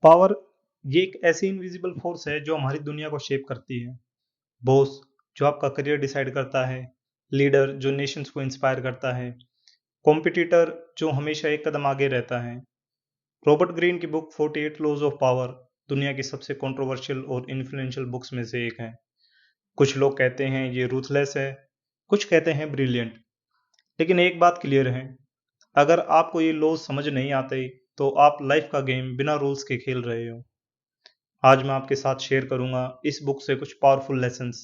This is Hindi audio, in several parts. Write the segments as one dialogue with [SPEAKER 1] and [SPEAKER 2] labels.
[SPEAKER 1] पावर ये एक ऐसी इनविजिबल फोर्स है जो हमारी दुनिया को शेप करती है। बॉस जो आपका करियर डिसाइड करता है, लीडर जो नेशंस को इंस्पायर करता है, कॉम्पिटिटर जो हमेशा एक कदम आगे रहता है। रॉबर्ट ग्रीन की बुक 48 लॉज ऑफ पावर दुनिया की सबसे कंट्रोवर्शियल और इन्फ्लुएंशियल बुक्स में से एक है। कुछ लोग कहते हैं ये रूथलेस है, कुछ कहते हैं ब्रिलियंट। लेकिन एक बात क्लियर है, अगर आपको ये लॉज समझ नहीं आते तो आप लाइफ का गेम बिना रूल्स के खेल रहे हो। आज मैं आपके साथ शेयर करूंगा इस बुक से कुछ पावरफुल लेसन्स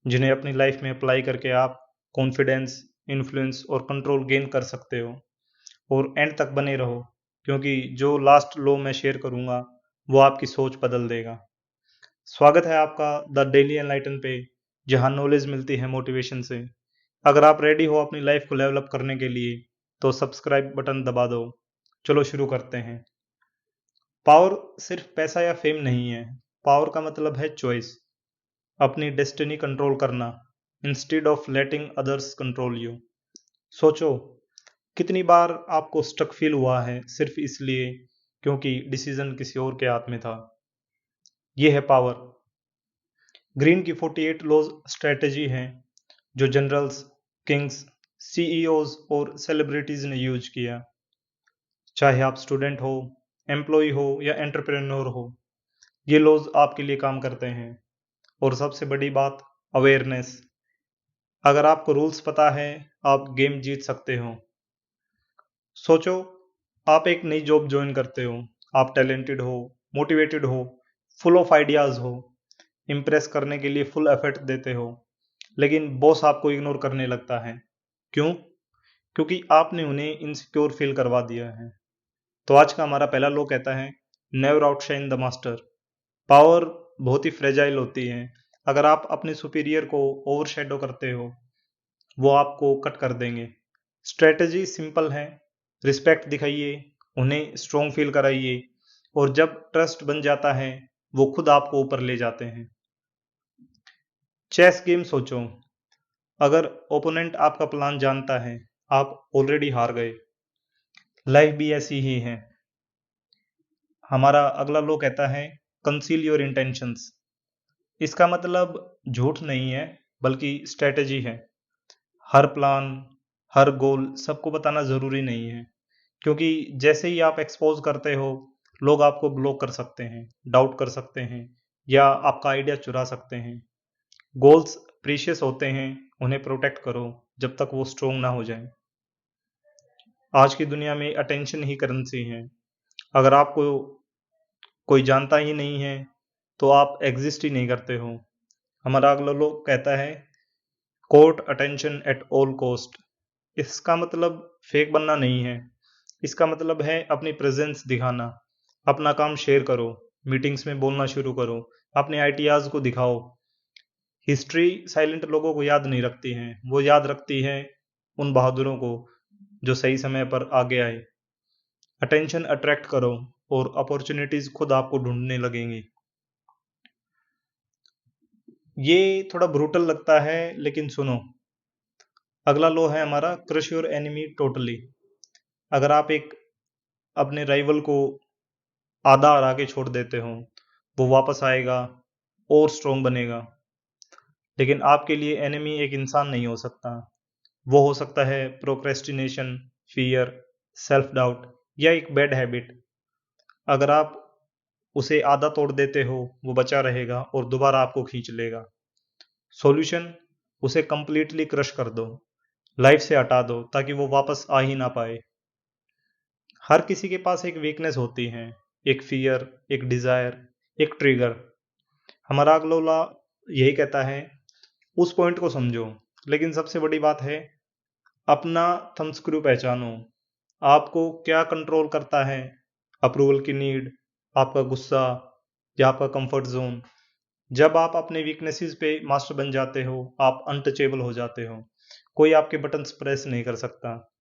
[SPEAKER 1] जिन्हें अपनी लाइफ में अप्लाई करके आप कॉन्फिडेंस, इन्फ्लुएंस और कंट्रोल गेन कर सकते हो। और एंड तक बने रहो, क्योंकि जो लास्ट लॉ मैं शेयर करूंगा वो आपकी सोच बदल देगा। स्वागत है आपका द डेली एनलाइटन पे, जहां नॉलेज मिलती है मोटिवेशन से। अगर आप रेडी हो अपनी लाइफ को लेवल अप करने के लिए तो सब्सक्राइब बटन दबा दो। चलो शुरू करते हैं। पावर सिर्फ पैसा या फेम नहीं है। पावर का मतलब है चॉइस, अपनी डेस्टिनी कंट्रोल करना instead of letting others control you. सोचो, कितनी बार आपको स्टक फील हुआ है सिर्फ इसलिए क्योंकि डिसीजन किसी और के हाथ में था। यह है पावर। ग्रीन की 48 लॉज स्ट्रेटेजी है जो जनरल्स, किंग्स, सीईओज और सेलिब्रिटीज ने यूज किया। चाहे आप स्टूडेंट हो, एम्प्लॉय हो या एंटरप्रेन्योर हो, ये लॉज आपके लिए काम करते हैं। और सबसे बड़ी बात, अवेयरनेस। अगर आपको रूल्स पता है, आप गेम जीत सकते हो। सोचो, आप एक नई जॉब ज्वाइन करते हो, आप टैलेंटेड हो, मोटिवेटेड हो, फुल ऑफ आइडियाज हो, इम्प्रेस करने के लिए फुल एफर्ट देते हो, लेकिन बॉस आपको इग्नोर करने लगता है। क्यों? क्योंकि आपने उन्हें इनसिक्योर फील करवा दिया है। तो आज का हमारा पहला लॉ कहता है, never outshine the master. Power बहुत ही फ्रेजाइल होती है। अगर आप अपने सुपीरियर को ओवरशैडो करते हो, वो आपको कट कर देंगे। स्ट्रेटजी सिंपल है, रिस्पेक्ट दिखाइए, उन्हें स्ट्रोंग फील कराइए, और जब ट्रस्ट बन जाता है वो खुद आपको ऊपर ले जाते हैं। चेस गेम सोचो, अगर ओपोनेंट आपका प्लान जानता है, आप ऑलरेडी हार गए। लाइफ भी ऐसी ही है। हमारा अगला लॉ कहता है, कंसील योर इंटेंशंस। इसका मतलब झूठ नहीं है, बल्कि स्ट्रेटजी है। हर प्लान, हर गोल सबको बताना जरूरी नहीं है, क्योंकि जैसे ही आप एक्सपोज करते हो, लोग आपको ब्लॉक कर सकते हैं, डाउट कर सकते हैं, या आपका आइडिया चुरा सकते हैं। गोल्स प्रीशियस होते हैं, उन्हें प्रोटेक्ट करो जब तक वो स्ट्रोंग ना हो जाए। आज की दुनिया में अटेंशन ही करेंसी है। अगर आपको कोई जानता ही नहीं है तो आप एग्जिस्ट ही नहीं करते हो। हमारा अगला लोग कहता है, court attention at all cost. इसका मतलब फेक बनना नहीं है, इसका मतलब है अपनी प्रेजेंस दिखाना। अपना काम शेयर करो, मीटिंग्स में बोलना शुरू करो, अपने आइडियाज को दिखाओ। हिस्ट्री साइलेंट लोगों को याद नहीं रखती है, वो याद रखती है उन बहादुरों को जो सही समय पर आगे आए। अटेंशन अट्रैक्ट करो और अपॉर्चुनिटीज खुद आपको ढूंढने लगेंगी। ये थोड़ा ब्रूटल लगता है, लेकिन सुनो। अगला लो है हमारा, क्रश योर एनिमी टोटली। अगर आप एक अपने राइवल को आधा हरा के छोड़ देते हो, वो वापस आएगा और स्ट्रोंग बनेगा। लेकिन आपके लिए एनिमी एक इंसान नहीं हो सकता। वो हो सकता है प्रोक्रेस्टिनेशन, फियर, सेल्फ डाउट, या एक बैड हैबिट। अगर आप उसे आधा तोड़ देते हो, वो बचा रहेगा और दोबारा आपको खींच लेगा। सॉल्यूशन, उसे कंप्लीटली क्रश कर दो, लाइफ से हटा दो, ताकि वो वापस आ ही ना पाए। हर किसी के पास एक वीकनेस होती है, एक फियर, एक डिजायर, एक ट्रिगर। हमारा अगला यही कहता है, उस पॉइंट को समझो। लेकिन सबसे बड़ी बात है, अपना थंब स्क्रू पहचानो। आपको क्या कंट्रोल करता है? अप्रूवल की नीड, आपका गुस्सा, या आपका कंफर्ट जोन? जब आप अपने वीकनेसेस पे मास्टर बन जाते हो, आप अनटचेबल हो जाते हो। कोई आपके बटन्स प्रेस नहीं कर सकता।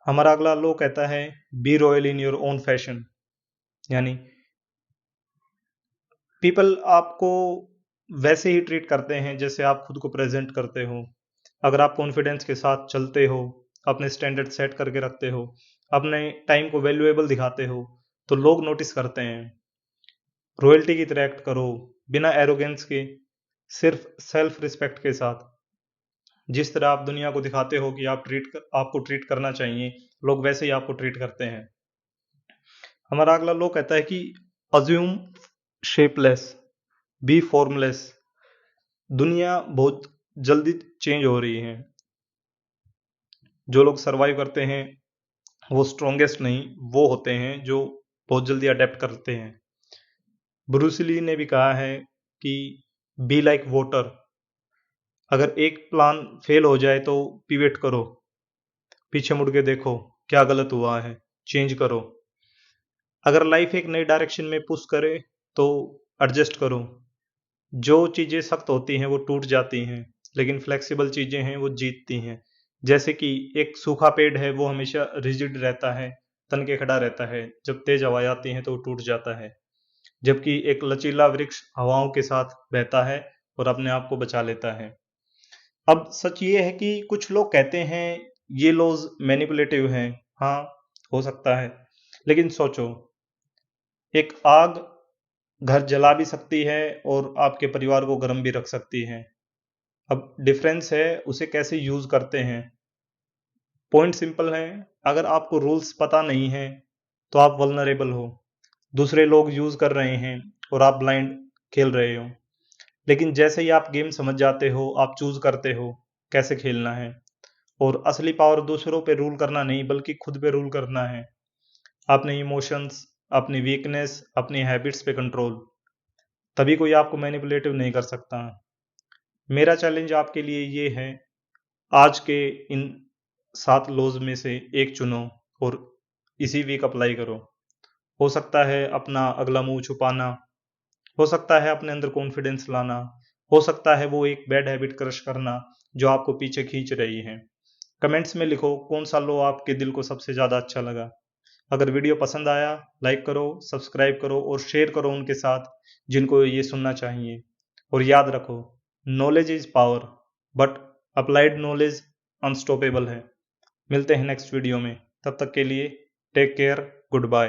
[SPEAKER 1] हमारा अगला लो कहता है, be royal in your own fashion. यानी पीपल आपको वैसे ही ट्रीट करते हैं जैसे आप खुद को प्रेजेंट करते हो। अगर आप कॉन्फिडेंस के साथ चलते हो, अपने स्टैंडर्ड सेट करके रखते हो, अपने टाइम को वैल्यूएबल दिखाते हो, तो लोग नोटिस करते हैं। रॉयल्टी की तरह एक्ट करो, बिना एरोगेंस के, सिर्फ सेल्फ रिस्पेक्ट के साथ। जिस तरह आप दुनिया को दिखाते हो कि आपको ट्रीट करना चाहिए, लोग वैसे ही आपको ट्रीट करते हैं। हमारा अगला लॉ कहता है कि अज्यूम शेपलेस, बी फॉर्मलेस। दुनिया बहुत जल्दी चेंज हो रही है। जो लोग सरवाइव करते हैं वो स्ट्रॉन्गेस्ट नहीं, वो होते हैं जो बहुत जल्दी अडेप्ट करते हैं। ब्रूस ली ने भी कहा है कि बी लाइक वाटर। अगर एक प्लान फेल हो जाए तो पिवट करो, पीछे मुड़ के देखो क्या गलत हुआ है, चेंज करो। अगर लाइफ एक नई डायरेक्शन में पुश करे तो एडजस्ट करो। जो चीज़ें सख्त होती हैं वो टूट जाती हैं, लेकिन फ्लेक्सिबल चीज़ें हैं वो जीतती हैं। जैसे कि एक सूखा पेड़ है, वो हमेशा रिजिड रहता है, तन के खड़ा रहता है, जब तेज हवाएं आती हैं तो वो टूट जाता है। जबकि एक लचीला वृक्ष हवाओं के साथ बहता है और अपने आप को बचा लेता है। अब सच ये है कि कुछ लोग कहते हैं ये लॉज मैनिपुलेटिव हैं। हाँ, हो सकता है, लेकिन सोचो, एक आग घर जला भी सकती है और आपके परिवार को गर्म भी रख सकती है। अब डिफरेंस है उसे कैसे यूज करते हैं। पॉइंट सिंपल है, अगर आपको रूल्स पता नहीं है तो आप वल्नरेबल हो। दूसरे लोग यूज कर रहे हैं और आप ब्लाइंड खेल रहे हो। लेकिन जैसे ही आप गेम समझ जाते हो, आप चूज करते हो कैसे खेलना है। और असली पावर दूसरों पे रूल करना नहीं, बल्कि खुद पे रूल करना है। अपने इमोशंस, अपनी वीकनेस, अपनी हैबिट्स पे कंट्रोल। तभी कोई आपको मैनिपुलेटिव नहीं कर सकता। मेरा चैलेंज आपके लिए ये है, आज के इन 7 लॉज में से एक चुनो और इसी वीक अप्लाई करो। हो सकता है अपना अगला मुंह छुपाना, हो सकता है अपने अंदर कॉन्फिडेंस लाना, हो सकता है वो एक बैड हैबिट क्रश करना जो आपको पीछे खींच रही है। कमेंट्स में लिखो कौन सा लॉ आपके दिल को सबसे ज़्यादा अच्छा लगा। अगर वीडियो पसंद आया, लाइक करो, सब्सक्राइब करो और शेयर करो उनके साथ जिनको ये सुनना चाहिए। और याद रखो, knowledge is power, but applied knowledge unstoppable है। मिलते हैं नेक्स्ट वीडियो में, तब तक के लिए टेक केयर, गुड बाय।